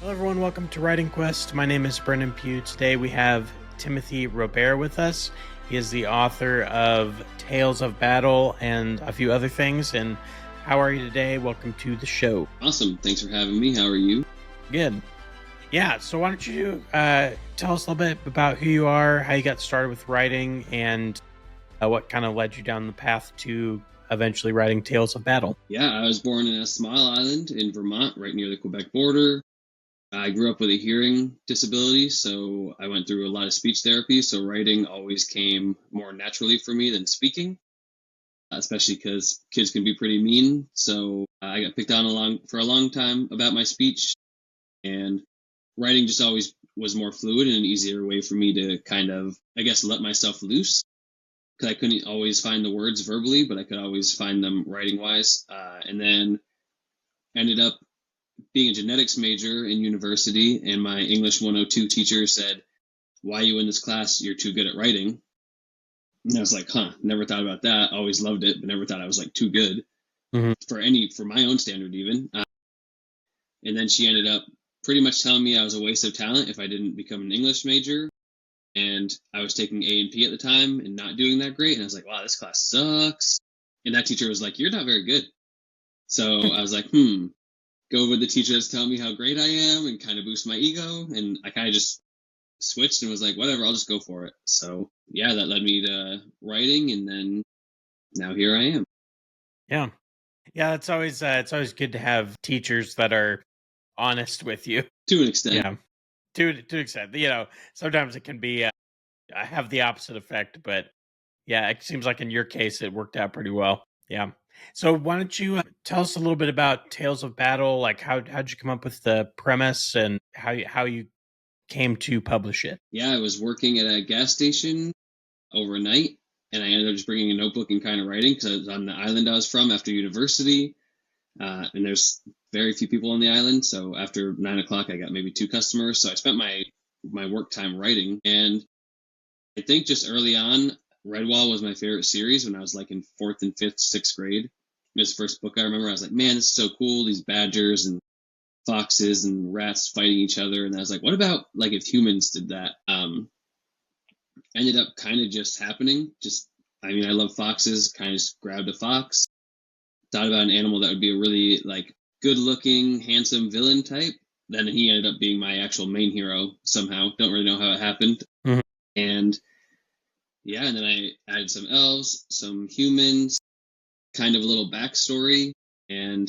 Hello, everyone. Welcome to Writing Quest. My name is Brendan Pugh. Today we have Timothy Robare with us. He is the author of Tales of Battle and a few other things. And how are you today? Welcome to the show. Awesome. Thanks for having me. How are you? Good. Yeah. So why don't you tell us a little bit about who you are, how you got started with writing, and what kind of led you down the path to eventually writing Tales of Battle? Yeah, I was born in a small island in Vermont, right near the Quebec border. I grew up with a hearing disability, so I went through a lot of speech therapy. So writing always came more naturally for me than speaking, especially because kids can be pretty mean. So I got picked on for a long time about my speech, and writing just always was more fluid and an easier way for me to kind of, I guess, let myself loose. Because I couldn't always find the words verbally, but I could always find them writing wise. And then ended up being a genetics major in university, and my English 102 teacher said, "Why are you in this class? You're too good at writing." And I was like, never thought about that. Always loved it, but never thought I was like too good for my own standard even. And then she ended up pretty much telling me I was a waste of talent if I didn't become an English major. And I was taking A and P at the time and not doing that great. And I was like, wow, this class sucks. And that teacher was like, you're not very good. So I was like, go with the teacher that's telling me how great I am and kind of boost my ego. And I kind of just switched and was like, whatever, I'll just go for it. So yeah, that led me to writing. And then now here I am. Yeah. Yeah, it's always good to have teachers that are honest with you. To an extent. Yeah, to an extent. Sometimes it can be have the opposite effect, but yeah, it seems like in your case it worked out pretty well. Yeah. So why don't you tell us a little bit about Tales of Battle? Like how'd you come up with the premise and how you came to publish it? Yeah, I was working at a gas station overnight, and I ended up just bringing a notebook and kind of writing because I was on the island I was from after university. And there's very few people on the island. So after 9 o'clock, I got maybe 2 customers. So I spent my work time writing. And I think just early on, Redwall was my favorite series when I was like in fourth and fifth, sixth grade. This first book I remember, I was like, man, this is so cool. These badgers and foxes and rats fighting each other. And I was like, what about like if humans did that? Ended up kind of just happening. I love foxes, kind of just grabbed a fox, thought about an animal that would be a really like good looking, handsome villain type. Then he ended up being my actual main hero somehow. Don't really know how it happened. Mhm. And yeah, and then I added some elves, some humans, kind of a little backstory, and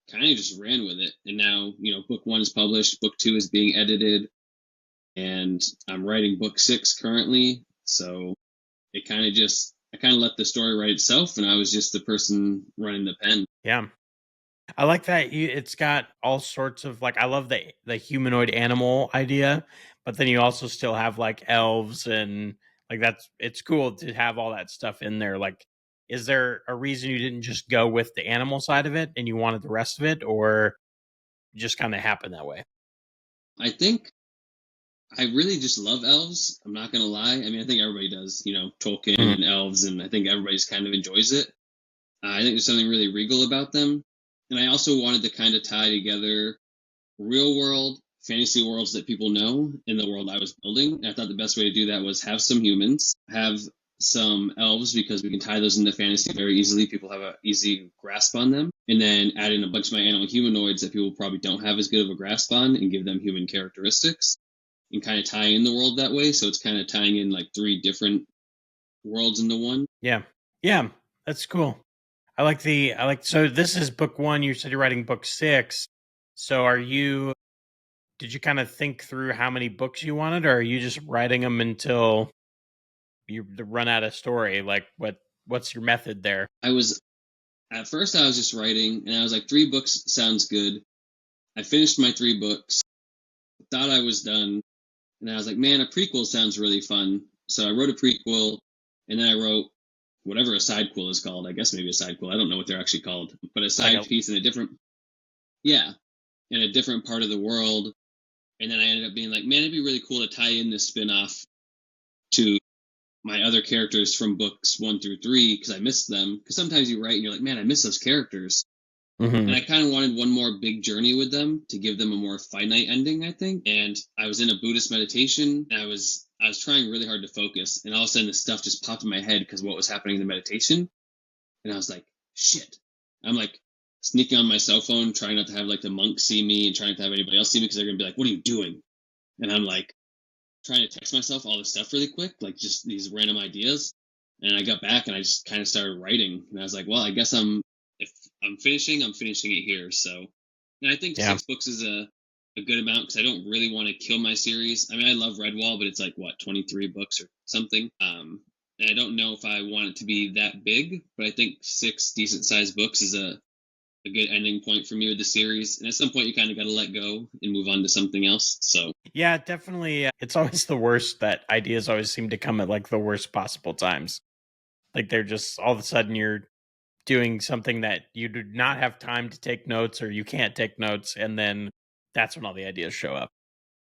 kind of just ran with it. And now, book 1 is published, book 2 is being edited, and I'm writing book 6 currently. So I kind of let the story write itself, and I was just the person running the pen. Yeah. I like that it's got all sorts of I love the humanoid animal idea, but then you also still have like elves and it's cool to have all that stuff in there. Like, is there a reason you didn't just go with the animal side of it and you wanted the rest of it, or just kind of happened that way? I think I really just love elves. I'm not going to lie. I think everybody does, Tolkien and elves, and I think everybody just kind of enjoys it. I think there's something really regal about them. And I also wanted to kind of tie together real world fantasy worlds that people know in the world I was building. And I thought the best way to do that was have some humans, have some elves, because we can tie those into fantasy very easily. People have an easy grasp on them. And then add in a bunch of my animal humanoids that people probably don't have as good of a grasp on and give them human characteristics and kind of tie in the world that way. So it's kind of tying in like 3 different worlds into one. Yeah. That's cool. So this is book 1. You said you're writing book 6. So did you kind of think through how many books you wanted, or are you just writing them until you run out of story? Like what's your method there? At first I was just writing, and I was like, 3 books sounds good. I finished my 3 books, thought I was done, and I was like, man, a prequel sounds really fun. So I wrote a prequel, and then I wrote whatever a sidequel is called. I guess maybe a sidequel. I don't know what they're actually called, but a side piece in a different part of the world. And then I ended up being like, man, it'd be really cool to tie in this spin-off to my other characters from books 1 through 3, because I missed them. Because sometimes you write and you're like, man, I miss those characters. Hmm. And I kind of wanted one more big journey with them to give them a more finite ending, I think. And I was in a Buddhist meditation, and I was trying really hard to focus, and all of a sudden this stuff just popped in my head because what was happening in the meditation, and I was like, shit. I'm like sneaking on my cell phone, trying not to have like the monk see me and trying not to have anybody else see me because they're gonna be like, "What are you doing?" And I'm like trying to text myself all this stuff really quick, like just these random ideas. And I got back and I just kind of started writing. And I was like, well, I guess if I'm finishing it here. So, and I think Yeah. 6 books is a good amount because I don't really want to kill my series. I mean, I love Redwall, but it's like what, 23 books or something. And I don't know if I want it to be that big, but I think 6 decent sized books is a good ending point for me with the series. And at some point, you kind of got to let go and move on to something else. So, Yeah, definitely. It's always the worst that ideas always seem to come at like the worst possible times. Like they're just all of a sudden you're doing something that you do not have time to take notes or you can't take notes. And then that's when all the ideas show up.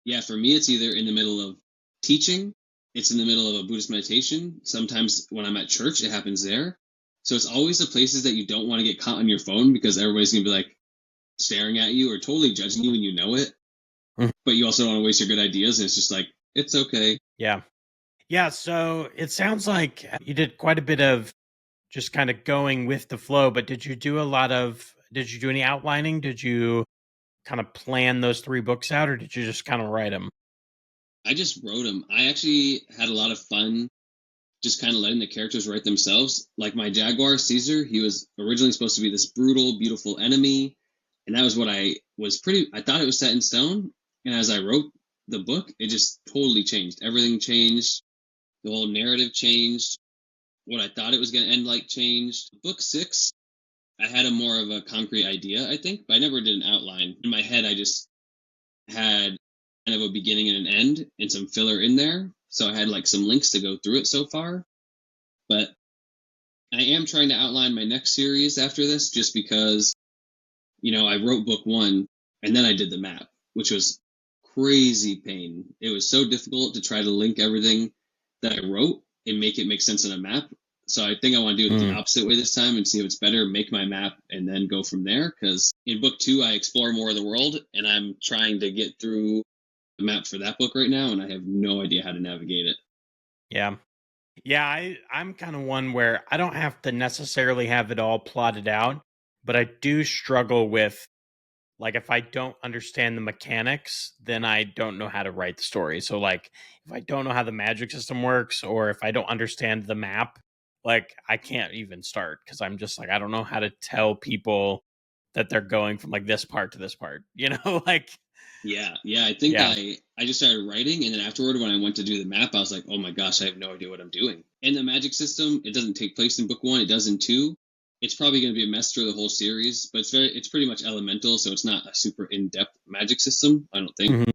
yeah, for me, it's either in the middle of teaching, it's in the middle of a Buddhist meditation. Sometimes when I'm at church, it happens there. So it's always the places that you don't want to get caught on your phone because everybody's going to be like staring at you or totally judging you when you know it. Mhm. But you also don't want to waste your good ideas. And it's just like, it's okay. Yeah. Yeah. So it sounds like you did quite a bit of just kind of going with the flow, but did you do any outlining? Did you kind of plan those 3 books out or did you just kind of write them? I just wrote them. I actually had a lot of fun just kind of letting the characters write themselves. Like my Jaguar, Caesar, he was originally supposed to be this brutal, beautiful enemy. And that was what I thought it was set in stone. And as I wrote the book, it just totally changed. Everything changed. The whole narrative changed. What I thought it was going to end like changed. Book 6, I had a more of a concrete idea, I think, but I never did an outline. In my head, I just had kind of a beginning and an end and some filler in there. So I had like some links to go through it so far. But I am trying to outline my next series after this just because, I wrote book 1 and then I did the map, which was crazy pain. It was so difficult to try to link everything that I wrote and make it make sense in a map. So I think I want to do it the Mm, opposite way this time and see if it's better, make my map and then go from there. Because in book 2, I explore more of the world and I'm trying to get through the map for that book right now and I have no idea how to navigate it. yeah. Yeah, I'm kind of one where I don't have to necessarily have it all plotted out, but I do struggle with like if I don't understand the mechanics, then I don't know how to write the story. So like if I don't know how the magic system works or if I don't understand the map, like I can't even start because I'm just like I don't know how to tell people that they're going from like this part to this part. Like Yeah. I think yeah. I just started writing, and then afterward, when I went to do the map, I was like, oh my gosh, I have no idea what I'm doing. And the magic system, it doesn't take place in book 1; it does in 2. It's probably going to be a mess through the whole series, but it's pretty much elemental, so it's not a super in-depth magic system, I don't think. Mhm.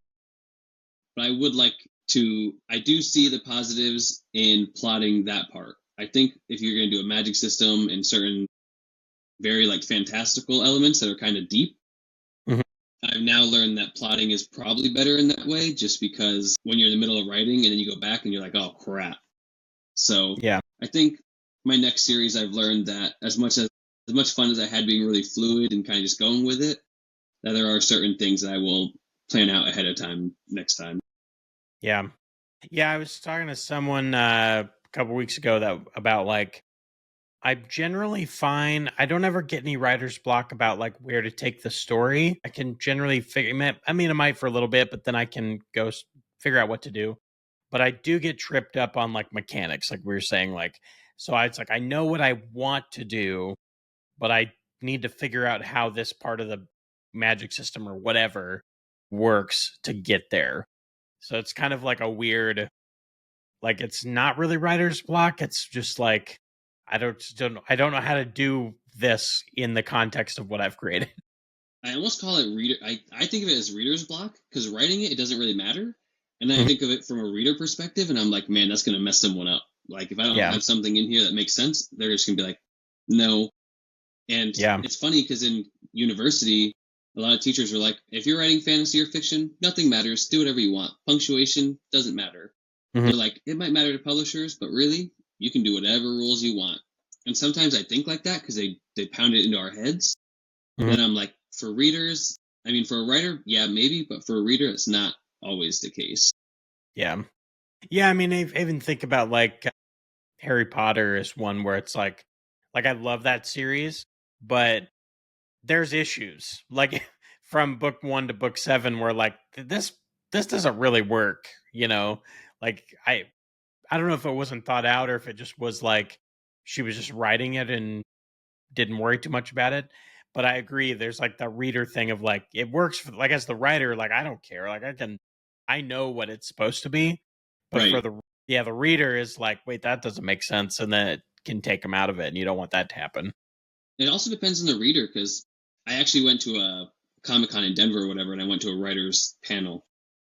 But I would like to. I do see the positives in plotting that part. I think if you're going to do a magic system and certain very like fantastical elements that are kind of deep, Mhm. I've now learned that plotting is probably better in that way, just because when you're in the middle of writing and then you go back and you're like, oh crap. So Yeah. I think my next series, I've learned that as much fun as I had being really fluid and kind of just going with it, that there are certain things that I will plan out ahead of time next time. Yeah. Yeah, I was talking to someone a couple weeks ago that about like I'm generally fine. I don't ever get any writer's block about like where to take the story. I can generally figure. I mean, I might for a little bit, but then I can figure out what to do. But I do get tripped up on like mechanics, like we were saying. Like, so it's like I know what I want to do, but I need to figure out how this part of the magic system or whatever works to get there. So it's kind of like a weird like it's not really writer's block. It's just like I don't know how to do this in the context of what I've created. I almost call it reader. I think of it as reader's block because writing it doesn't really matter. And then I Mhm. think of it from a reader perspective, and I'm like, man, that's going to mess someone up. Like, if I don't Yeah. have something in here that makes sense, they're just going to be like, no. And Yeah. it's funny because in university, a lot of teachers were like, if you're writing fantasy or fiction, nothing matters. Do whatever you want. Punctuation doesn't matter. Mhm. They're like, it might matter to publishers, but really, you can do whatever rules you want. And sometimes I think like that because they pound it into our heads. But then I'm like, for readers, I mean, for a writer, yeah, maybe, but for a reader, it's not always the case. Yeah. Yeah, I mean, I even think about like Harry Potter is one where it's like I love that series, but there's issues. Like from book 1 to book 7 where like this doesn't really work, you know? Like I don't know if it wasn't thought out or if it just was like she was just writing it and didn't worry too much about it. But I agree. There's like the reader thing of like it works for like as the writer, like I don't care. Like I know what it's supposed to be. But for Right. the reader is like, wait, that doesn't make sense, and then it can take them out of it, and you don't want that to happen. It also depends on the reader because I actually went to a Comic-Con in Denver or whatever, and I went to a writer's panel,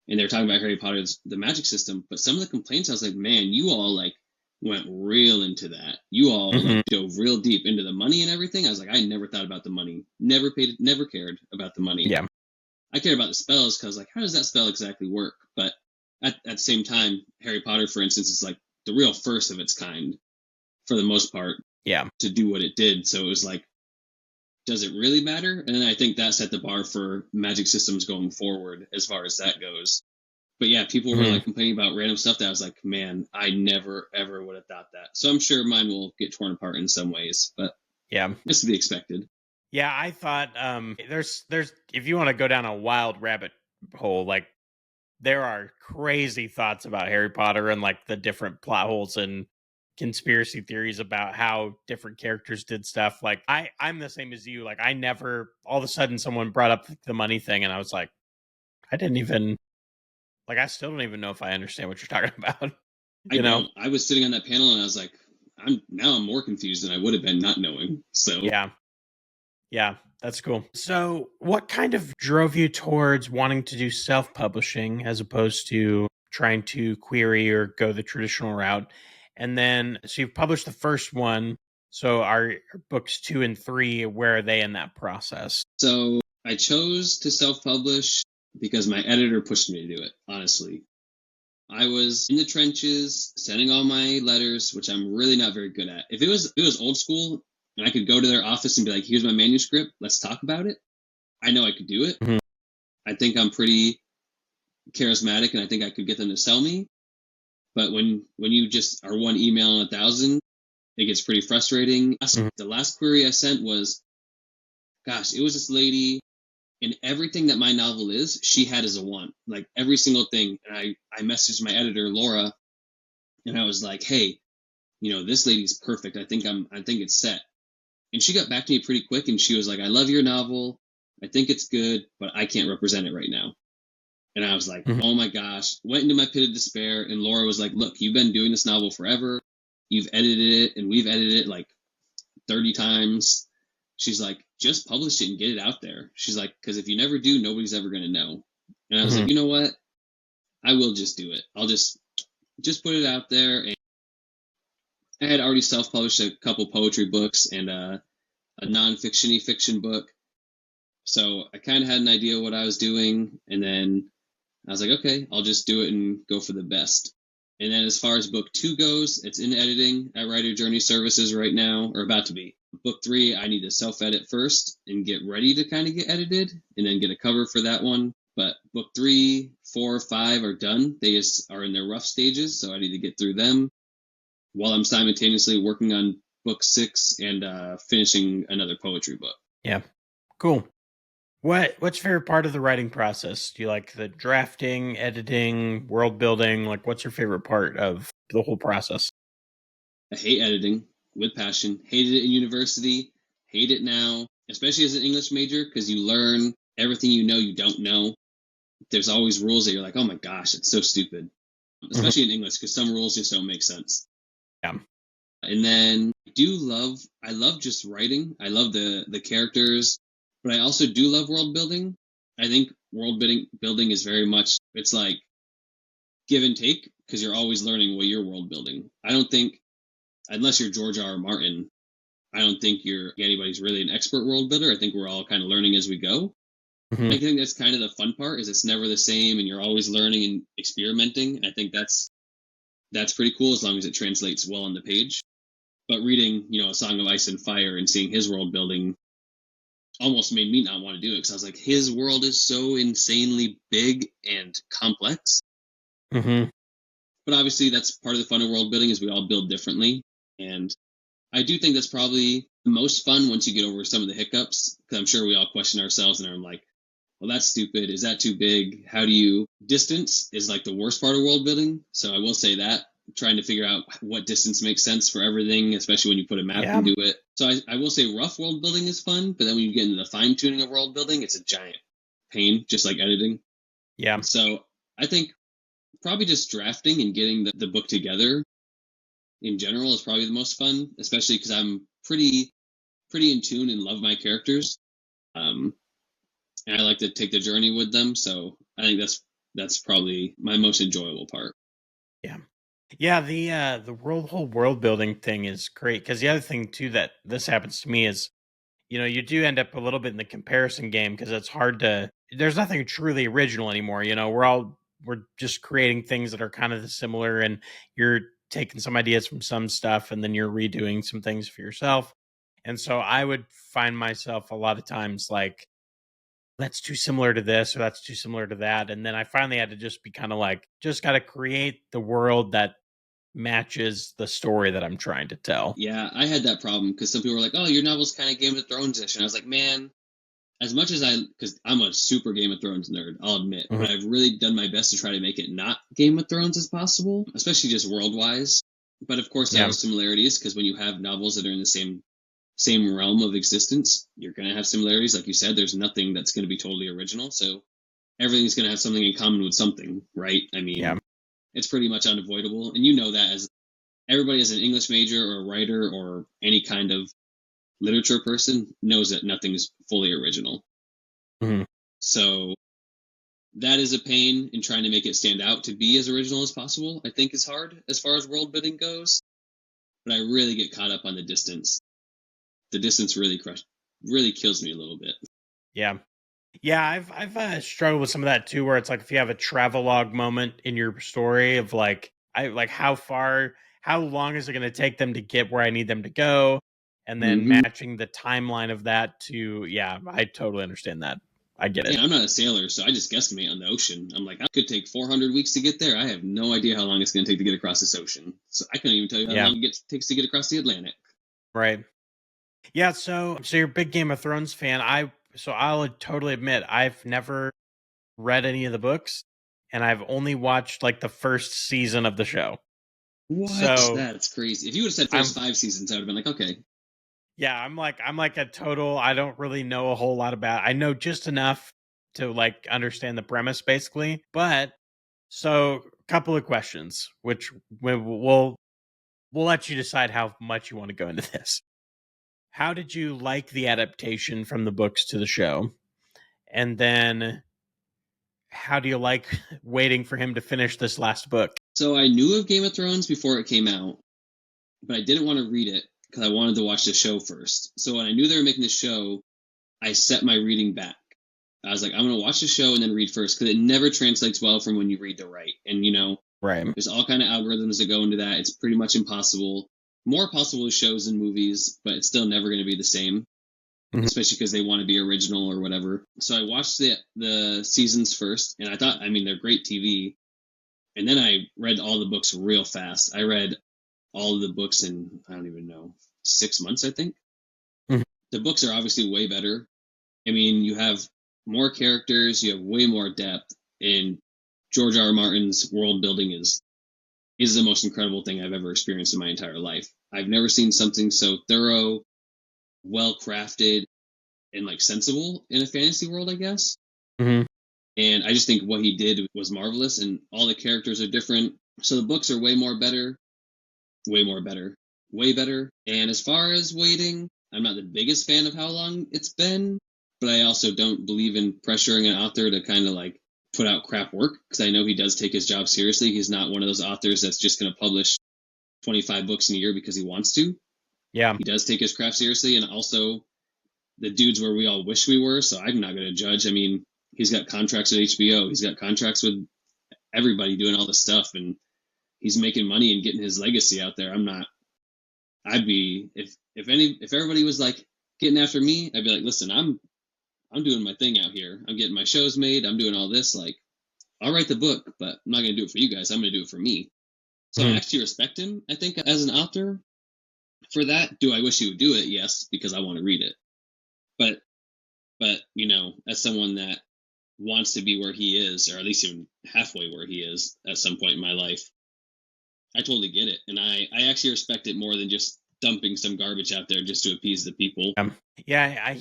and they were talking about Harry Potter's the magic system. But some of the complaints, I was like, man, you all like went real into that. You all like dove real deep into the money and everything. I was like, I never thought about the money. Never cared about the money. Yeah. I cared about the spells because like, how does that spell exactly work? But at the same time, Harry Potter, for instance, is like the real first of its kind for the most part Yeah. to do what it did. So it was like, does it really matter? And then I think that set the bar for magic systems going forward as far as that goes. But yeah, people were like complaining about random stuff that I was like, man, I never ever would have thought that. So I'm sure mine will get torn apart in some ways, but Yeah. it's to be expected. Yeah, I thought there's if you want to go down a wild rabbit hole, like there are crazy thoughts about Harry Potter and like the different plot holes and conspiracy theories about how different characters did stuff. Like I'm the same as you. Like I never all of a sudden someone brought up the money thing and I was like, I didn't even like I still don't even know if I understand what you're talking about. I you know? don't. I was sitting on that panel and I was like, I'm more confused than I would have been not knowing. So Yeah. Yeah, that's cool. So, what kind of drove you towards wanting to do self publishing as opposed to trying to query or go the traditional route? And then, so you've published the first one. So, are books 2 and 3, where are they in that process? so I chose to self-publish because my editor pushed me to do it, honestly. I was in the trenches sending all my letters, which I'm really not very good at. If it was old school and I could go to their office and be like, "Here's my manuscript, let's talk about it." I know I could do it. Mhm. I think I'm pretty charismatic and I think I could get them to sell me. But when you just are one email in 1,000, it gets pretty frustrating. Mhm. The last query I sent was, gosh, it was this lady, and everything that my novel is, she had as a want, like every single thing. And I messaged my editor Laura, and I was like, hey, this lady's perfect. I think it's set. And she got back to me pretty quick, and she was like, I love your novel. I think it's good, but I can't represent it right now. And I was like, Mhm. oh my gosh, went into my pit of despair. And Laura was like, look, you've been doing this novel forever. You've edited it, and we've edited it like 30 times. She's like, just publish it and get it out there. She's like, because if you never do, nobody's ever going to know. And I was like, Mhm. you know what? I will just do it. I'll just put it out there. And I had already self-published a couple poetry books and a non-fictiony fiction book. So I kind of had an idea what I was doing. And then I was like, okay, I'll just do it and go for the best. And then as far as book 2 goes, it's in editing at Writer Journey Services right now, or about to be. Book 3, I need to self-edit first and get ready to kind of get edited and then get a cover for that one. But book 3, 4, 5 are done. They just are in their rough stages, so I need to get through them while I'm simultaneously working on book 6 and finishing another poetry book. Yeah. Cool. What's your favorite part of the writing process? Do you like the drafting, editing, world building? Like, what's your favorite part of the whole process? I hate editing with passion. Hated it in university. Hate it now, especially as an English major, because you learn everything you don't know. There's always rules that you're like, oh my gosh, it's so stupid. Mhm. Especially in English, because some rules just don't make sense. Yeah. And then I love just writing. I love the characters, but I also do love world building. I think building is very much, it's like give and take, because you're always learning what you're world building. I don't think, unless you're George R. R. Martin, I don't think anybody's really an expert world builder. I think we're all kind of learning as we go. Mhm. I think that's kind of the fun part, is it's never the same and you're always learning and experimenting. And I think that's pretty cool as long as it translates well on the page. But reading, A Song of Ice and Fire and seeing his world building, almost made me not want to do it because I was like, his world is so insanely big and complex. Mm-hmm. But obviously, that's part of the fun of world building is we all build differently, and I do think that's probably the most fun once you get over some of the hiccups. Because I'm sure we all question ourselves and are like, well, that's stupid. Is that too big? How do you distance is like the worst part of world building. So I will say that trying to figure out what distance makes sense for everything, especially when you put a map Yeah. into it. So I will say rough world building is fun, but then when you get into the fine tuning of world building, it's a giant pain, just like editing. Yeah. So I think probably just drafting and getting the book together in general is probably the most fun, especially because I'm pretty in tune and love my characters. Um, and I like to take the journey with them. So I think that's probably my most enjoyable part. Yeah. Yeah, the whole world building thing is great because the other thing too that this happens to me is, you do end up a little bit in the comparison game because it's hard to. There's nothing truly original anymore. We're just creating things that are kind of similar, and you're taking some ideas from some stuff, and then you're redoing some things for yourself. And so I would find myself a lot of times like, that's too similar to this or that's too similar to that, and then I finally had to just be kind of like, just got to create the world that matches the story that I'm trying to tell. Yeah, I had that problem because some people were like, "Oh, your novel's kind of Game of Thrones-ish," and I was like, "Man, as much as because I'm a super Game of Thrones nerd, I'll admit, Mhm. but I've really done my best to try to make it not Game of Thrones as possible, especially just world-wise. But of course, there are Yeah. similarities because when you have novels that are in the same realm of existence, you're going to have similarities. Like you said, there's nothing that's going to be totally original, so everything's going to have something in common with something, right? I Yeah. mean, it's pretty much unavoidable, and you know that as everybody as an English major or a writer or any kind of literature person knows that nothing's fully original. Mhm. So that is a pain in trying to make it stand out to be as original as possible. I think is hard as far as world building goes, but I really get caught up on the distance. The distance really kills me a little bit. Yeah. Yeah, I've struggled with some of that too, where it's like if you have a travelogue moment in your story of like, how long is it going to take them to get where I need them to go, and then Mm-hmm. matching the timeline of that to, yeah, I totally understand that. I get it. Yeah, I'm not a sailor, so I just guesstimate on the ocean. I'm like, I could take 400 weeks to get there. I have no idea how long it's going to take to get across this ocean. So I couldn't even tell you how Yeah, long it takes to get across the Atlantic. right. Yeah, so you're a big Game of Thrones fan. I'll totally admit I've never read any of the books, and I've only watched like the first season of the show. What? So That's crazy. If you would have said first I'm 5 seasons, I would have been like, okay. Yeah, I'm like a total, I don't really know a whole lot about. I know just enough to like understand the premise basically. But so a couple of questions which we'll let you decide how much you want to go into this. How did you like the adaptation from the books to the show? And then how do you like waiting for him to finish this last book? So I knew of Game of Thrones before it came out, but I didn't want to read it because I wanted to watch the show first. So when I knew they were making the show, I set my reading back. I was like, I'm going to watch the show and then read first because it never translates well from when you read to write. And Right. there's all kind of algorithms that go into that. It's pretty much impossible. More possible with shows and movies, but it's still never going to be the same, Mhm. especially because they want to be original or whatever. So I watched the seasons first, and I thought, I mean, they're great TV. And then I read all the books real fast. I read all of the books in, I don't even know, 6 months, I think. Mhm. The books are obviously way better. I mean, you have more characters, you have way more depth, and George R. R. Martin's world building is the most incredible thing I've ever experienced in my entire life. I've never seen something so thorough, well crafted, and like sensible in a fantasy world, I guess. Mhm. And I just think what he did was marvelous, and all the characters are different. So the books are way more better, way more better, way better. And as far as waiting, I'm not the biggest fan of how long it's been, but I also don't believe in pressuring an author to kind of like put out crap work because I know he does take his job seriously. He's not one of those authors that's just going to publish 25 books in a year because he wants to. Yeah. He does take his craft seriously, and also the dude's where we all wish we were. So I'm not going to judge. I mean, he's got contracts with HBO. He's got contracts with everybody doing all this stuff, and he's making money and getting his legacy out there. I'm not. I'd be if everybody was like getting after me, I'd be like, listen, I'm doing my thing out here. I'm getting my shows made. I'm doing all this. Like, I'll write the book, but I'm not going to do it for you guys. I'm going to do it for me. So I Mhm. actually respect him, I think, as an author for that. Do I wish he would do it? Yes, because I want to read it. But, as someone that wants to be where he is, or at least even halfway where he is at some point in my life, I totally get it. And I actually respect it more than just dumping some garbage out there just to appease the people. Yeah,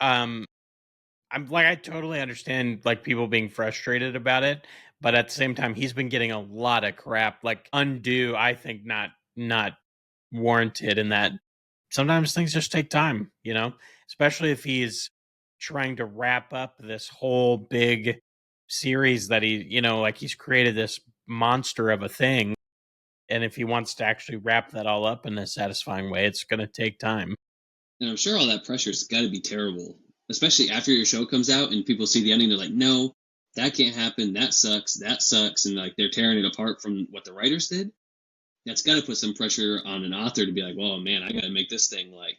I'm like, I totally understand like people being frustrated about it, but at the same time, he's been getting a lot of crap, like undue. I think not warranted in that sometimes things just take time, especially if he's trying to wrap up this whole big series that like he's created this monster of a thing. And if he wants to actually wrap that all up in a satisfying way, it's going to take time. And I'm sure all that pressure's got to be terrible, especially after your show comes out and people see the ending. They're like, no, that can't happen. That sucks. That sucks. And like they're tearing it apart from what the writers did. That's got to put some pressure on an author to be like, well, man, I got to make this thing like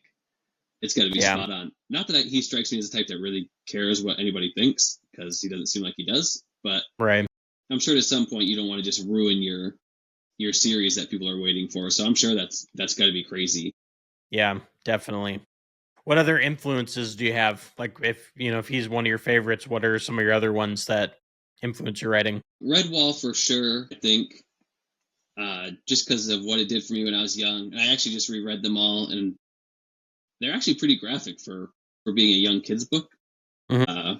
it's got to be Yeah. spot on. Not that he strikes me as the type that really cares what anybody thinks because he doesn't seem like he does. But Right. I'm sure at some point you don't want to just ruin your series that people are waiting for. So I'm sure that's got to be crazy. Yeah, definitely. What other influences do you have? Like if he's one of your favorites, what are some of your other ones that influence your writing? Redwall for sure, I think, just because of what it did for me when I was young. And I actually just reread them all, and they're actually pretty graphic for being a young kid's book. Mhm. Uh,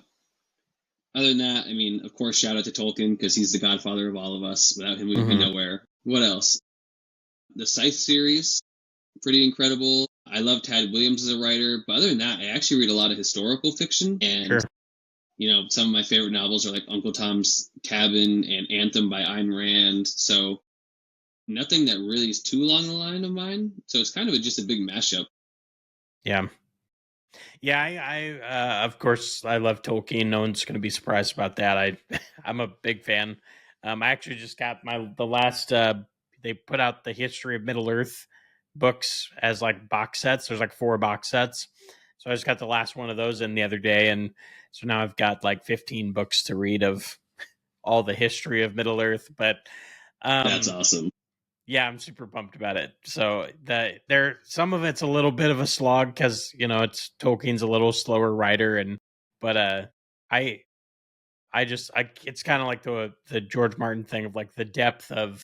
Other than that, I mean, of course, shout out to Tolkien because he's the godfather of all of us. Without him, we'd be Mhm. nowhere. What else? The Scythe series, pretty incredible. I love Tad Williams as a writer, but other than that, I actually read a lot of historical fiction. And Sure. some of my favorite novels are like Uncle Tom's Cabin and Anthem by Ayn Rand. So nothing that really is too long the line of mine. So it's kind of just a big mashup. Yeah. Yeah, of course I love Tolkien. No one's going to be surprised about that. I'm a big fan. I actually just got the last they put out the History of Middle Earth books as like box sets. There's like 4 box sets. So I just got the last one of those in the other day, and so now I've got like 15 books to read of all the history of Middle Earth. But That's um awesome. yeah, I'm super pumped about it. So some of it's a little bit of a slog because it's Tolkien's a little slower writer, but I it's kind of like the George Martin thing of like the depth of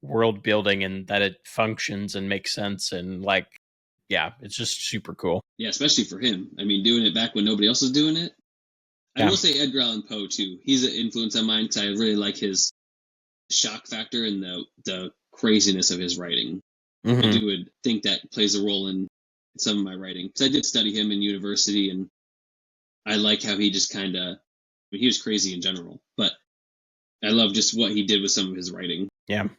world building and that it functions and makes sense, and like yeah, it's just super cool. Yeah, especially for him. I mean, doing it back when nobody else was doing it. I Yeah. will say Edgar Allan Poe too. He's an influence on mine because I really like his shock factor and the craziness of his writing. I Hmm. would think that plays a role in some of my writing because I did study him in university, and I like how he just kind of. I mean, he was crazy in general, but I love just what he did with some of his writing. Yeah.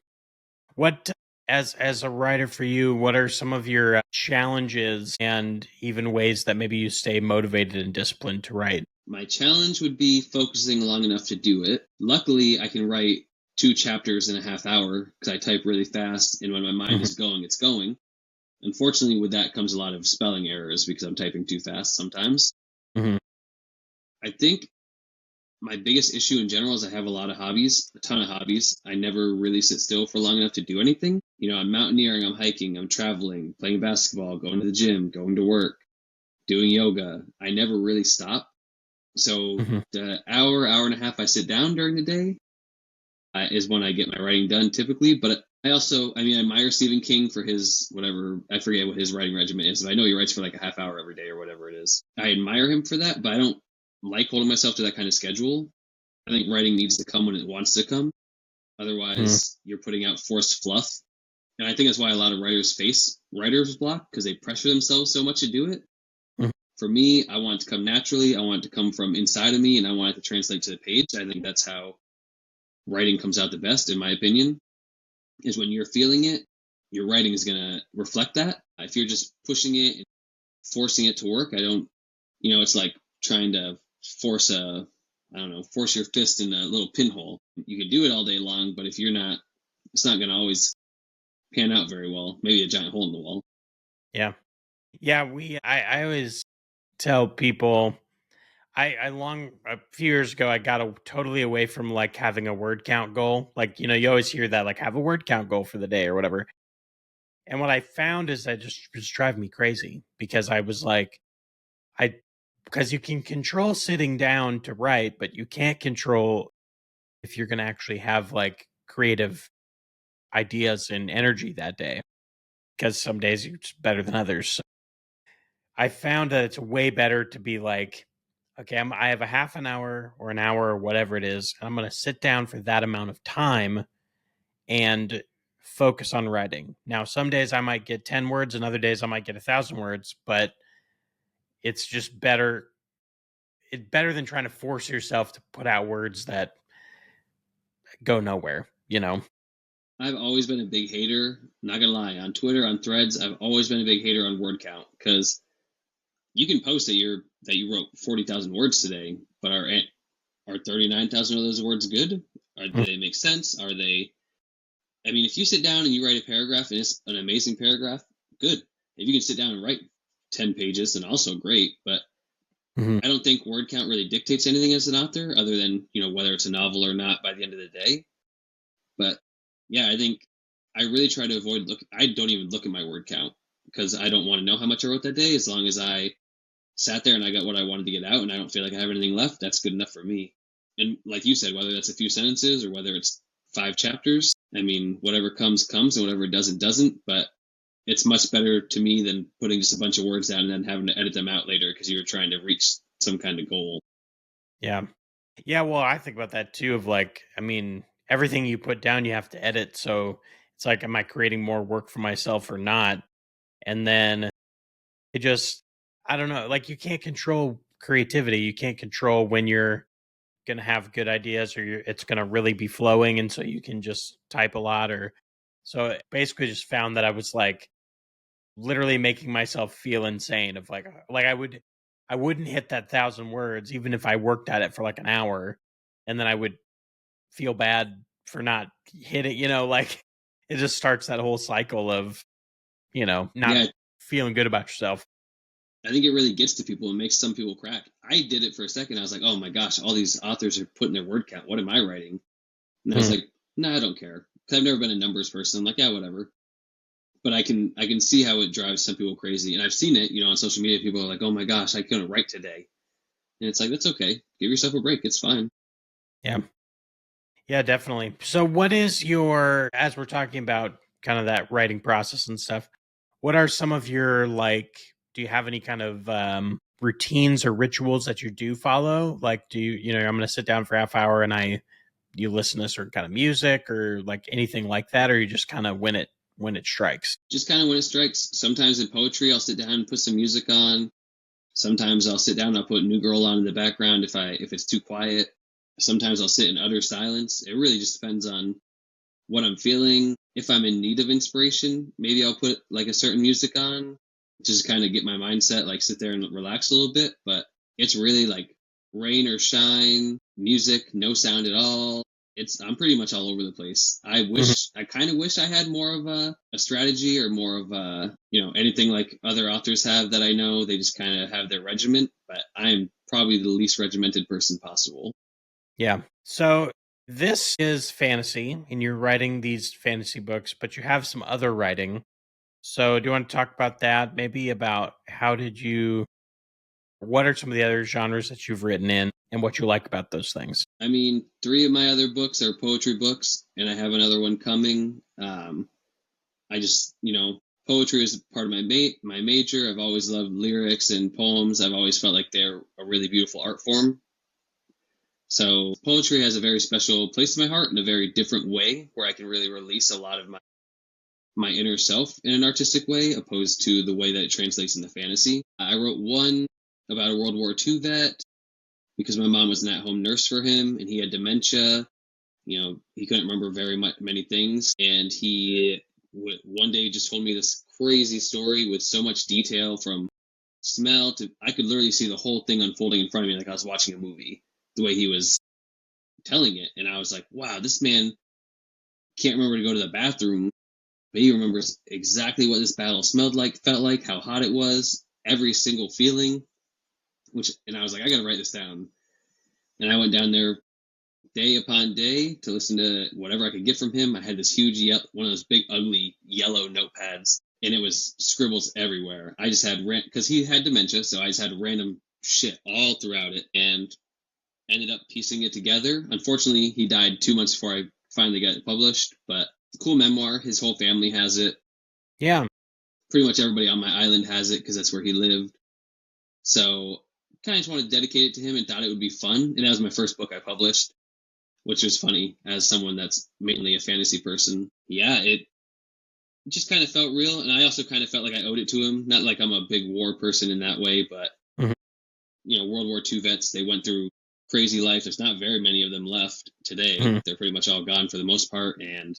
What as a writer for you, what are some of your challenges and even ways that maybe you stay motivated and disciplined to write? My challenge would be focusing long enough to do it. Luckily, I can write 2 chapters in a half hour because I type really fast, and when my mind Hmm. is going, it's going. Unfortunately, with that comes a lot of spelling errors because I'm typing too fast sometimes. Hmm. I think my biggest issue in general is I have a lot of hobbies, a ton of hobbies. I never really sit still for long enough to do anything. I'm mountaineering, I'm hiking, I'm traveling, playing basketball, going to the gym, going to work, doing yoga. I never really stop. So Hmm. the hour and a half I sit down during the day is when I get my writing done typically. But I admire Stephen King for his whatever, I forget what his writing regimen is. I know he writes for like a half hour every day or whatever it is. I admire him for that, but I don't like holding myself to that kind of schedule. I think writing needs to come when it wants to come. Hmm. Otherwise, you're putting out forced fluff. And I think that's why a lot of writers face writer's block because they pressure themselves so much to do it. For me, I want it to come naturally. I want it to come from inside of me, and I want it to translate to the page. I think that's how writing comes out the best, in my opinion, is when you're feeling it, your writing is going to reflect that. If you're just pushing it and forcing it to work, I don't, it's like trying to force force your fist in a little pinhole. You can do it all day long, but if you're not, it's not going to always pan out very well. Maybe a giant hole in the wall. Yeah. Yeah, I always tell people A few years ago I got totally away from like having a word count goal. Like, you always hear that, like, have a word count goal for the day or whatever. And what I found is that just drive me crazy, because I was like, I because you can control sitting down to write, but you can't control if you're going to actually have like creative ideas and energy that day, because some days you're just better than others. So I found that it's way better to be like, okay, I have a half an hour or an hour or whatever it is, and I'm going to sit down for that amount of time and focus on writing. Now, some days I might get 10 words, and other days I might get 1,000 words, but it's just better. It's better than trying to force yourself to put out words that go nowhere. I've always been a big hater. Not gonna lie, on Twitter, on Threads, I've always been a big hater on word count, because you can post that you wrote 40,000 words today, but are 39,000 of those words good? Do they make sense? Are they? I mean, if you sit down and you write a paragraph and it's an amazing paragraph, good. If you can sit down and write 10 pages, then also great. But Mm-hmm. I don't think word count really dictates anything as an author, other than whether it's a novel or not by the end of the day. But yeah, I think I really try to avoid look. I don't even look at my word count, because I don't want to know how much I wrote that day. As long as I sat there and I got what I wanted to get out, and I don't feel like I have anything left, that's good enough for me. And like you said, whether that's a few sentences or whether it's 5 chapters, I mean, whatever comes comes, and whatever doesn't. But it's much better to me than putting just a bunch of words down and then having to edit them out later because you were trying to reach some kind of goal. Yeah. Yeah, well, I think about that too, of like, I mean, everything you put down you have to edit, so it's like, am I creating more work for myself or not? And then it just, I don't know, like, you can't control creativity. You can't control when you're going to have good ideas, or it's going to really be flowing, and so you can just type a lot. Or so basically just found that I was like literally making myself feel insane, of like I wouldn't hit that 1,000 words even if I worked at it for like an hour, and then I would feel bad for not hitting, like, it just starts that whole cycle of, not Yeah, feeling good about yourself. I think it really gets to people and makes some people crack. I did it for a second. I was like, oh my gosh, all these authors are putting their word count. What am I writing? And I was Hmm. like, no, I don't care. Because I've never been a numbers person. I'm like, yeah, whatever. But I can see how it drives some people crazy. And I've seen it, on social media. People are like, oh my gosh, I couldn't write today. And it's like, that's okay. Give yourself a break. It's fine. Yeah. Yeah, definitely. So what is as we're talking about kind of that writing process and stuff, what are some of your, like, do you have any kind of routines or rituals that you do follow? Like, I'm going to sit down for half hour and you listen to certain kind of music or like anything like that, or you just kind of when it strikes? Just kind of when it strikes. Sometimes in poetry, I'll sit down and put some music on. Sometimes I'll sit down and I'll put New Girl on in the background if it's too quiet. Sometimes I'll sit in utter silence. It really just depends on what I'm feeling. If I'm in need of inspiration, maybe I'll put like a certain music on, just kind of get my mindset, like sit there and relax a little bit. But it's really like rain or shine, music, no sound at all. I'm pretty much all over the place. Mhm. I kind of wish I had more of a strategy, or more of anything like other authors have that I know. They just kind of have their regiment, but I'm probably the least regimented person possible. Yeah. So this is fantasy, and you're writing these fantasy books, but you have some other writing. So do you want to talk about that? Maybe about what are some of the other genres that you've written in and what you like about those things? I mean, 3 of my other books are poetry books, and I have another one coming. I just, poetry is part of my major. I've always loved lyrics and poems. I've always felt like they're a really beautiful art form. So poetry has a very special place in my heart in a very different way, where I can really release a lot of my inner self in an artistic way, opposed to the way that it translates into fantasy. I wrote one about a World War II vet, because my mom was an at-home nurse for him, and he had dementia. He couldn't remember many things, and he one day just told me this crazy story with so much detail, from smell to, I could literally see the whole thing unfolding in front of me like I was watching a movie, the way he was telling it. And I was like, wow, this man can't remember to go to the bathroom, but he remembers exactly what this battle smelled like, felt like, how hot it was, every single feeling. and I was like, I got to write this down. And I went down there day upon day to listen to whatever I could get from him. I had this huge, one of those big, ugly yellow notepads, and it was scribbles everywhere. I just had because he had dementia, so I just had random shit all throughout it, and ended up piecing it together. Unfortunately, he died 2 months before I finally got it published, but cool memoir. His whole family has it. Yeah. Pretty much everybody on my island has it because that's where he lived. So kind of just wanted to dedicate it to him and thought it would be fun. And that was my first book I published, which was funny as someone that's mainly a fantasy person. Yeah, it just kind of felt real. And I also kind of felt like I owed it to him. Not like I'm a big war person in that way, but, Mhm. World War II vets, they went through crazy life. There's not very many of them left today. Mhm. They're pretty much all gone for the most part. And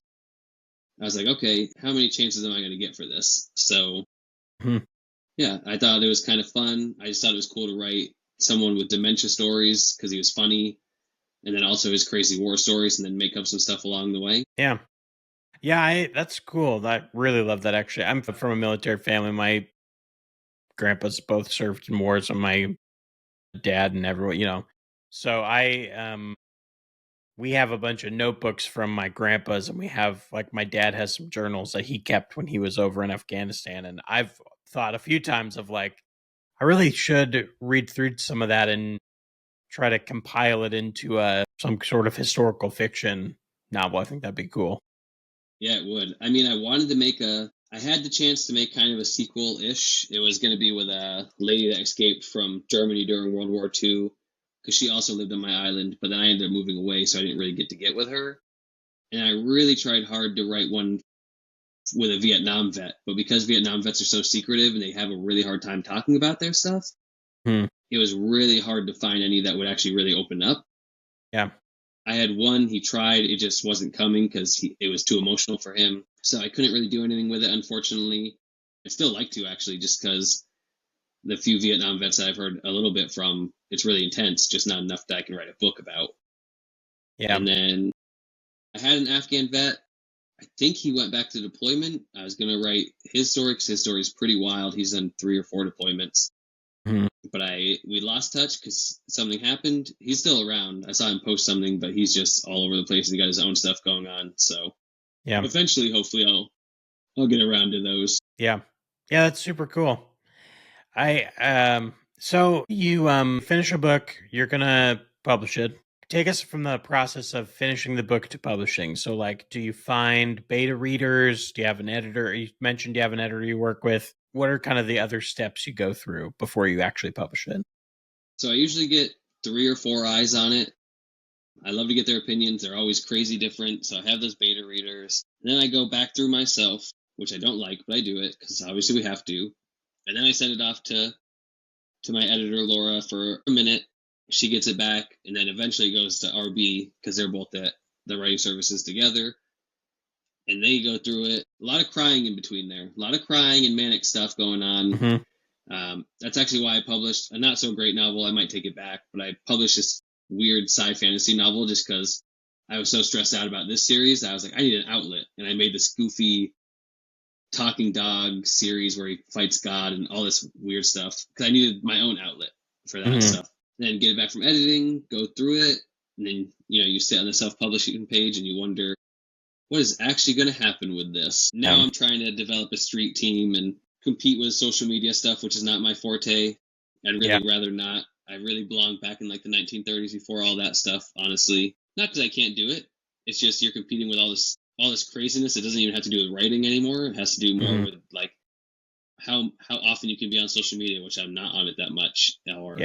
I was like, okay, how many chances am I going to get for this? So, Mhm. yeah, I thought it was kind of fun. I just thought it was cool to write someone with dementia stories because he was funny, and then also his crazy war stories, and then make up some stuff along the way. Yeah. Yeah, that's cool. I really love that. Actually, I'm from a military family. My grandpas both served in wars, and my dad and everyone, So we have a bunch of notebooks from my grandpa's, and we have like my dad has some journals that he kept when he was over in Afghanistan, and I've thought a few times of like I really should read through some of that and try to compile it into some sort of historical fiction novel. I think that'd be cool. Yeah, it would. I mean, I had the chance to make kind of a sequel-ish. It was going to be with a lady that escaped from Germany during World War II, because she also lived on my island, but then I ended up moving away, so I didn't really get with her. And I really tried hard to write one with a Vietnam vet, but because Vietnam vets are so secretive and they have a really hard time talking about their stuff, Hmm. it was really hard to find any that would actually really open up. Yeah. I had one, he tried, it just wasn't coming because it was too emotional for him. So I couldn't really do anything with it, unfortunately. I'd still like to, actually, just because the few Vietnam vets that I've heard a little bit from, it's really intense, just not enough that I can write a book about. Yeah. And then I had an Afghan vet. I think he went back to deployment. I was going to write his story because his story is pretty wild. He's done 3 or 4 deployments. Hmm. But we lost touch because something happened. He's still around. I saw him post something, but he's just all over the place and he got his own stuff going on. So Yeah. eventually, hopefully, I'll get around to those. Yeah. Yeah, that's super cool. I so you finish a book, you're gonna publish it. Take us from the process of finishing the book to publishing. So like do you find beta readers? Do you have an editor? You mentioned you have an editor you work with. What are kind of the other steps you go through before you actually publish it? So I usually get 3 or 4 eyes on it. I love to get their opinions. They're always crazy different. So I have those beta readers. And then I go back through myself, which I don't like, but I do it because obviously we have to. And then I send it off to my editor Laura for a minute. She gets it back, and then eventually it goes to RB because they're both at the writing services together, and they go through it. A lot of crying in between there, a lot of crying and manic stuff going on. Mm-hmm. That's actually why I published a not so great novel. I might take it back, but I published this weird sci fantasy novel just because I was so stressed out about this series. I was like, I need an outlet, and I made this goofy talking dog series where he fights God and all this weird stuff because I needed my own outlet for that Mm-hmm. stuff. Then get it back from editing, go through it, and then you sit on the self-publishing page and you wonder what is actually going to happen with this. Now I'm trying to develop a street team and compete with social media stuff, which is not my forte. I'd really rather not. I really belonged back in like the 1930s before all that stuff, honestly. Not because I can't do it. It's just you're competing with all this craziness. It doesn't even have to do with writing anymore. It has to do more with like how often you can be on social media, which I'm not on it that much, or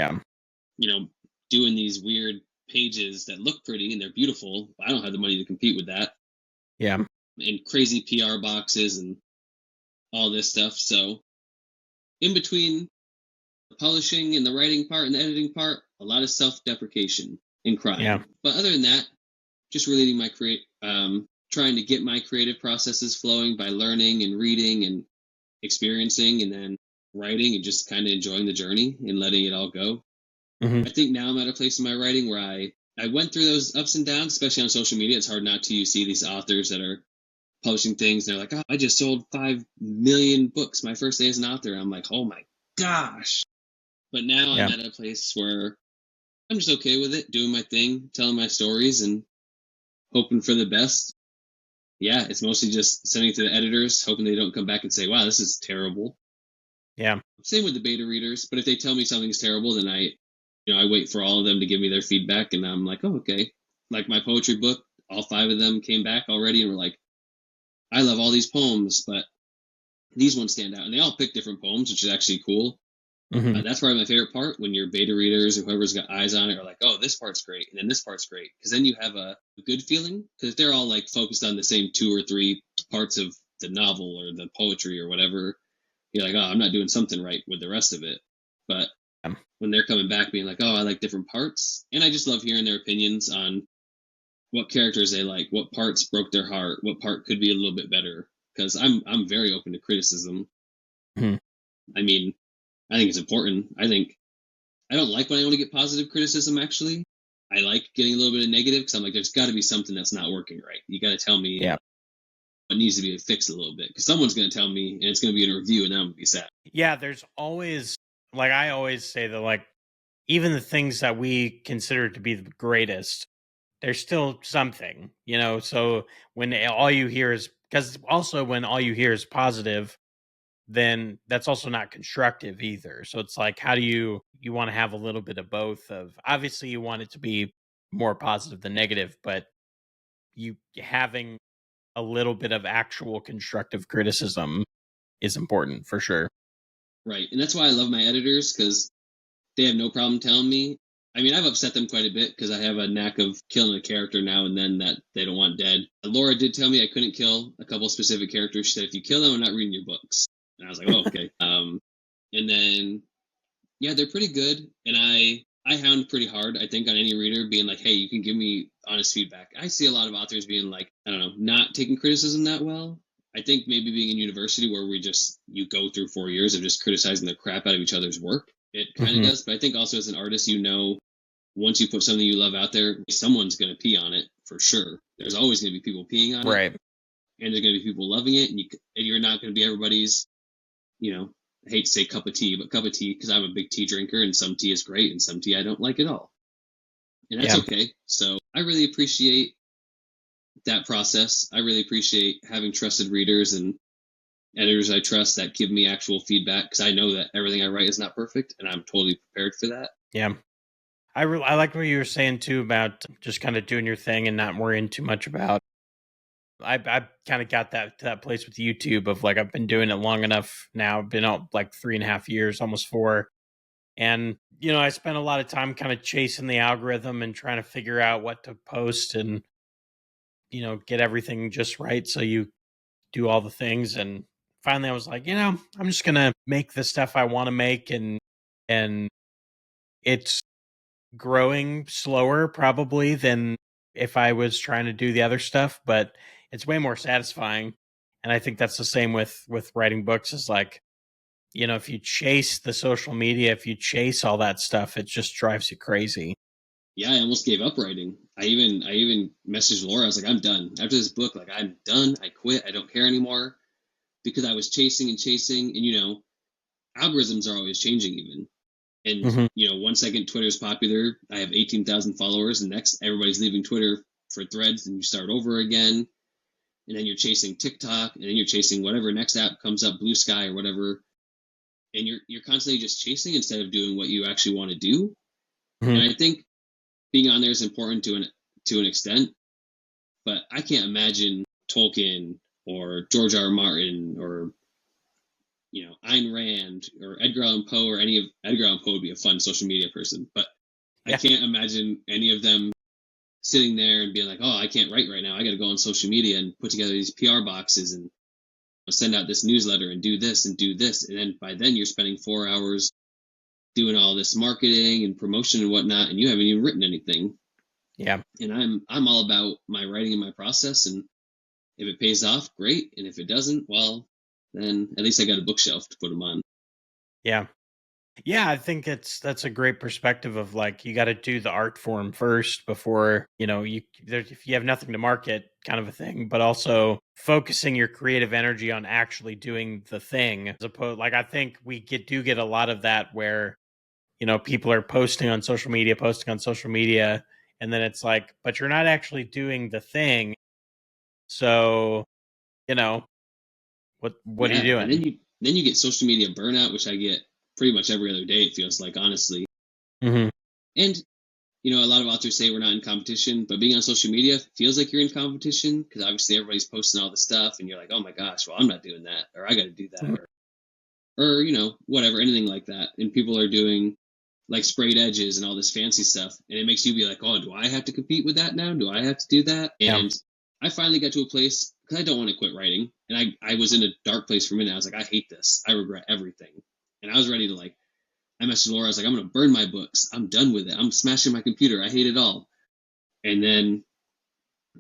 doing these weird pages that look pretty and they're beautiful. I don't have the money to compete with that. Yeah. And crazy PR boxes and all this stuff. So in between the publishing and the writing part and the editing part, a lot of self-deprecation and crying. Yeah. But other than that, just relating my trying to get my creative processes flowing by learning and reading and experiencing, and then writing and just kind of enjoying the journey and letting it all go. Mm-hmm. I think now I'm at a place in my writing where I went through those ups and downs, especially on social media. It's hard not to. You see these authors that are publishing things, and they're like, oh, I just sold 5 million books my first day as an author. And I'm like, oh my gosh. But now I'm Yeah. at a place where I'm just okay with it, doing my thing, telling my stories, and hoping for the best. Yeah, it's mostly just sending it to the editors, hoping they don't come back and say, "Wow, this is terrible." Yeah. Same with the beta readers, but if they tell me something's terrible, then I wait for all of them to give me their feedback, and I'm like, "Oh, okay." Like my poetry book, all 5 of them came back already and were like, "I love all these poems, but these ones stand out," and they all pick different poems, which is actually cool. Hmm. That's probably my favorite part when your beta readers or whoever's got eyes on it are like, "Oh, this part's great," and then this part's great, because then you have a good feeling. Because if they're all like focused on the same 2 or 3 parts of the novel or the poetry or whatever, you're like, "Oh, I'm not doing something right with the rest of it." But when they're coming back being like, "Oh, I like different parts," and I just love hearing their opinions on what characters they like, what parts broke their heart, what part could be a little bit better. Because I'm very open to criticism. Hmm. I mean, I think it's important. I don't like when I only get positive criticism, actually. I like getting a little bit of negative because I'm like, there's got to be something that's not working right. You got to tell me Yeah. what needs to be fixed a little bit, because someone's going to tell me and it's going to be in a review and then I'm going to be sad. Yeah. There's always, like, I always say that, like, even the things that we consider to be the greatest, there's still something, So when all you hear is, because also when all you hear is positive, then that's also not constructive either. So it's like, how do you want to have a little bit of both? Of obviously you want it to be more positive than negative, but you having a little bit of actual constructive criticism is important for sure. Right. And that's why I love my editors, because they have no problem telling me. I mean, I've upset them quite a bit because I have a knack of killing a character now and then that they don't want dead. Laura did tell me I couldn't kill a couple specific characters. She said, "If you kill them, I'm not reading your books." And I was like, "Oh, okay." And then yeah, they're pretty good, and I hound pretty hard. I think on any reader being like, "Hey, you can give me honest feedback." I see a lot of authors being like, I don't know, not taking criticism that well. I think maybe being in university where you go through 4 years of just criticizing the crap out of each other's work, it kind of Hmm. does. But I think also as an artist, once you put something you love out there, someone's going to pee on it for sure. There's always going to be people peeing on it, Right. and there's going to be people loving it, and you're not going to be everybody's, you know, I hate to say cup of tea, but cup of tea, because I'm a big tea drinker, and some tea is great and some tea I don't like at all. And that's Yeah. okay. So I really appreciate that process. I really appreciate having trusted readers and editors I trust that give me actual feedback, because I know that everything I write is not perfect, and I'm totally prepared for that. Yeah. I like what you were saying too about just kind of doing your thing and not worrying too much about. I kind of got that to that place with YouTube of like I've been doing it long enough now. I've been out like 3.5 years, almost 4, and I spent a lot of time kind of chasing the algorithm and trying to figure out what to post and get everything just right so you do all the things. And finally, I was like, I'm just gonna make the stuff I want to make, and it's growing slower probably than if I was trying to do the other stuff, but it's way more satisfying. And I think that's the same with writing books is like, if you chase the social media, if you chase all that stuff, it just drives you crazy. Yeah, I almost gave up writing. I even messaged Laura. I was like, I'm done after this book. Like, I'm done. I quit. I don't care anymore, because I was chasing and chasing, and algorithms are always changing even. And Hmm. 1 second Twitter's popular, I have 18,000 followers, and next everybody's leaving Twitter for Threads, and you start over again. And then you're chasing TikTok, and then you're chasing whatever next app comes up, Blue Sky or whatever, and you're constantly just chasing instead of doing what you actually want to do. Hmm. And I think being on there is important to an extent, but I can't imagine Tolkien or George R. R. Martin or Ayn Rand or Edgar Allan Poe, or any of Edgar Allan Poe would be a fun social media person, but I Yeah. can't imagine any of them sitting there and being like, "Oh, I can't write right now. I got to go on social media and put together these PR boxes and send out this newsletter and do this and do this." And then by then you're spending 4 hours doing all this marketing and promotion and whatnot, and you haven't even written anything. Yeah. And I'm all about my writing and my process, and if it pays off, great. And if it doesn't, well, then at least I got a bookshelf to put them on. Yeah. Yeah, I think that's a great perspective of like you got to do the art form first before if you have nothing to market, kind of a thing, but also focusing your creative energy on actually doing the thing as opposed, like I think we do get a lot of that where people are posting on social media, and then it's like, but you're not actually doing the thing. So, you know, what are you Yeah, and doing? then you get social media burnout, which I get pretty much every other day. It feels like, honestly. Hmm. And a lot of authors say we're not in competition, but being on social media feels like you're in competition because obviously everybody's posting all the stuff, and you're like, oh my gosh, well I'm not doing that, or I got to do that, or whatever, anything like that. And people are doing like sprayed edges and all this fancy stuff, and it makes you be like, oh, do I have to compete with that now? Do I have to do that? Yeah. And I finally got to a place because I don't want to quit writing, and I was in a dark place for a minute. I was like, I hate this. I regret everything, and I was ready to like. I messaged Laura. I was like, I'm gonna burn my books. I'm done with it. I'm smashing my computer. I hate it all. And then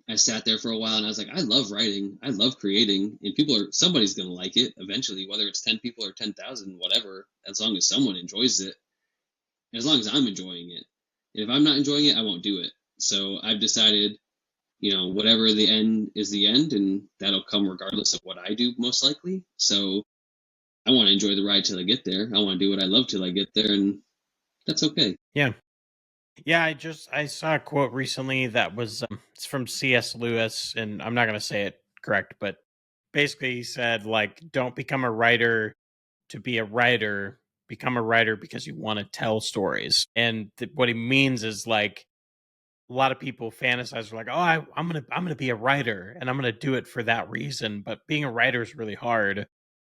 I sat there for a while and I was like, I love writing. I love creating. And somebody's going to like it eventually, whether it's 10 people or 10,000, whatever, as long as someone enjoys it, and as long as I'm enjoying it. And if I'm not enjoying it, I won't do it. So I've decided, whatever the end is the end, and that'll come regardless of what I do, most likely. So I want to enjoy the ride till I get there. I want to do what I love till I get there, and that's okay. Yeah. Yeah, I saw a quote recently that was it's from C.S. Lewis, and I'm not going to say it correct, but basically he said like, don't become a writer to be a writer, become a writer because you want to tell stories. And what he means is like, a lot of people fantasize like, oh, I'm gonna be a writer and I'm gonna do it for that reason. But being a writer is really hard,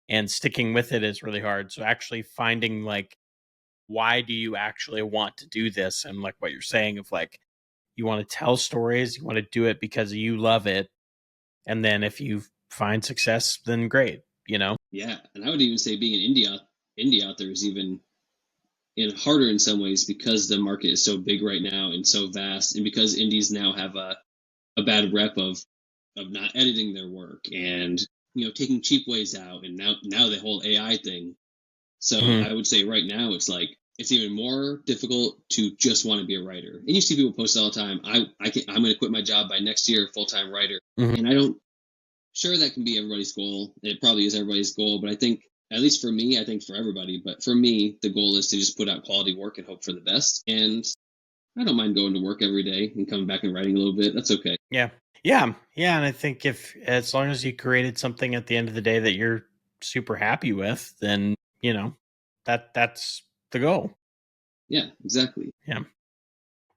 and sticking with it is really hard. So actually finding like, why do you actually want to do this? And like what you're saying of like, you want to tell stories, you want to do it because you love it, and then if you find success, then great. Yeah, and I would even say being an indie out there is even harder in some ways because the market is so big right now and so vast, and because indies now have a bad rep of not editing their work and taking cheap ways out, and now the whole AI thing. So Hmm. I would say right now it's even more difficult to just want to be a writer. And you see people post all the time. I'm going to quit my job by next year, full time writer. Hmm. And I don't sure that can be everybody's goal. It probably is everybody's goal, but I think at least for me, I think for everybody, but for me, the goal is to just put out quality work and hope for the best. And I don't mind going to work every day and coming back and writing a little bit. That's okay. Yeah. Yeah. And I think if, as long as you created something at the end of the day that you're super happy with, then, that's the goal. Yeah, exactly. Yeah.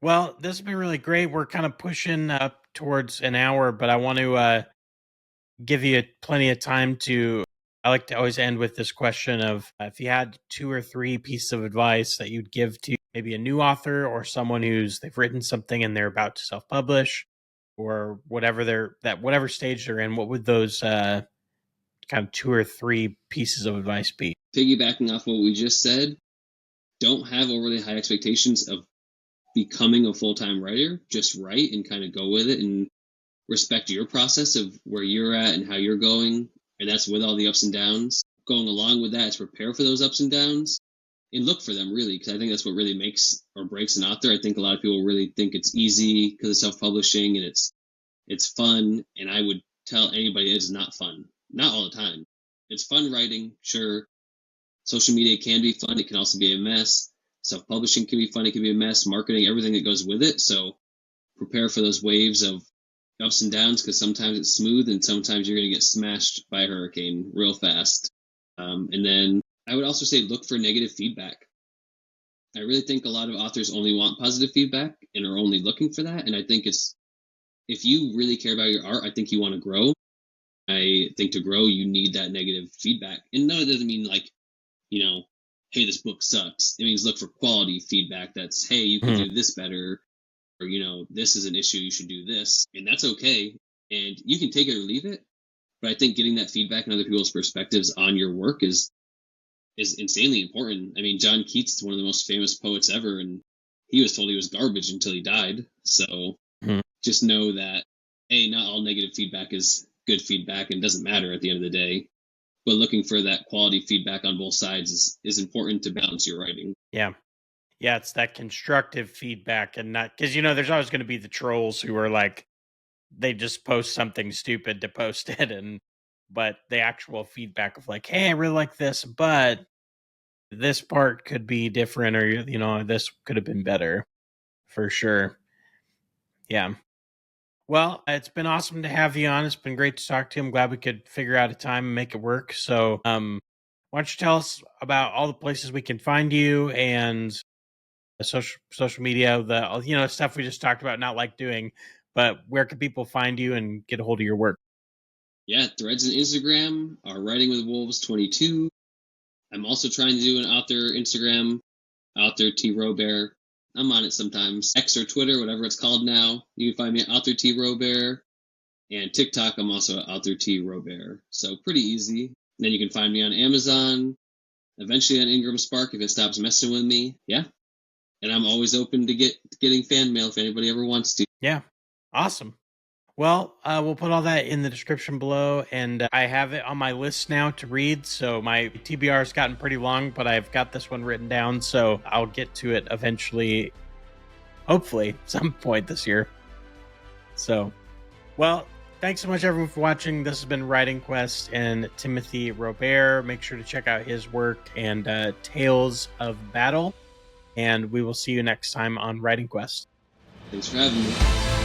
Well, this has been really great. We're kind of pushing up towards an hour, but I want to give you plenty of time to. I like to always end with this question of if you had 2 or 3 pieces of advice that you'd give to maybe a new author or someone they've written something and they're about to self-publish, or whatever stage they're in, what would those kind of 2 or 3 pieces of advice be? Piggybacking off what we just said, don't have overly high expectations of becoming a full time writer. Just write and kind of go with it and respect your process of where you're at and how you're going. And that's with all the ups and downs. Going along with that is prepare for those ups and downs and look for them, really, because I think that's what really makes or breaks an author. I think a lot of people really think it's easy because of self-publishing and it's fun. And I would tell anybody it's not fun. Not all the time. It's fun writing, sure. Social media can be fun. It can also be a mess. Self-publishing can be fun. It can be a mess. Marketing, everything that goes with it. So prepare for those waves of ups and downs because sometimes it's smooth and sometimes you're going to get smashed by a hurricane real fast. And then I would also say look for negative feedback. I really think a lot of authors only want positive feedback and are only looking for that. And I think if you really care about your art, I think you want to grow. I think to grow, you need that negative feedback. And no, it doesn't mean like, hey, this book sucks. It means look for quality feedback that's, hey, you could Hmm. do this better, or this is an issue, you should do this, and that's okay. And you can take it or leave it, but I think getting that feedback and other people's perspectives on your work is insanely important. I mean, John Keats is one of the most famous poets ever, and he was told he was garbage until he died. So Hmm. just know that not all negative feedback is good feedback and doesn't matter at the end of the day, but looking for that quality feedback on both sides is important to balance your writing. Yeah. Yeah, it's that constructive feedback, and not because there's always going to be the trolls who are like, they just post something stupid to post it, but the actual feedback of like, hey, I really like this, but this part could be different, or this could have been better for sure. Yeah. Well, it's been awesome to have you on. It's been great to talk to you. I'm glad we could figure out a time and make it work. So, why don't you tell us about all the places we can find you and the social media, the stuff we just talked about, not like doing, but where can people find you and get a hold of your work? Yeah, Threads and Instagram are Writing with Wolves 22. I'm also trying to do an out there Instagram, out there T Robare. I'm on it sometimes. X or Twitter, whatever it's called now. You can find me at out there T Robare. And TikTok, I'm also out there T Robare. So pretty easy. And then you can find me on Amazon, eventually on Ingram Spark if it stops messing with me. Yeah. And I'm always open to getting fan mail if anybody ever wants to. Yeah. Awesome. Well, we'll put all that in the description below, and I have it on my list now to read. So my TBR has gotten pretty long, but I've got this one written down, so I'll get to it eventually, hopefully, some point this year. So, well, thanks so much, everyone, for watching. This has been Writing Quest and Timothy Robare. Make sure to check out his work and Tales of Battle, and we will see you next time on Writing Quest. Thanks for having me.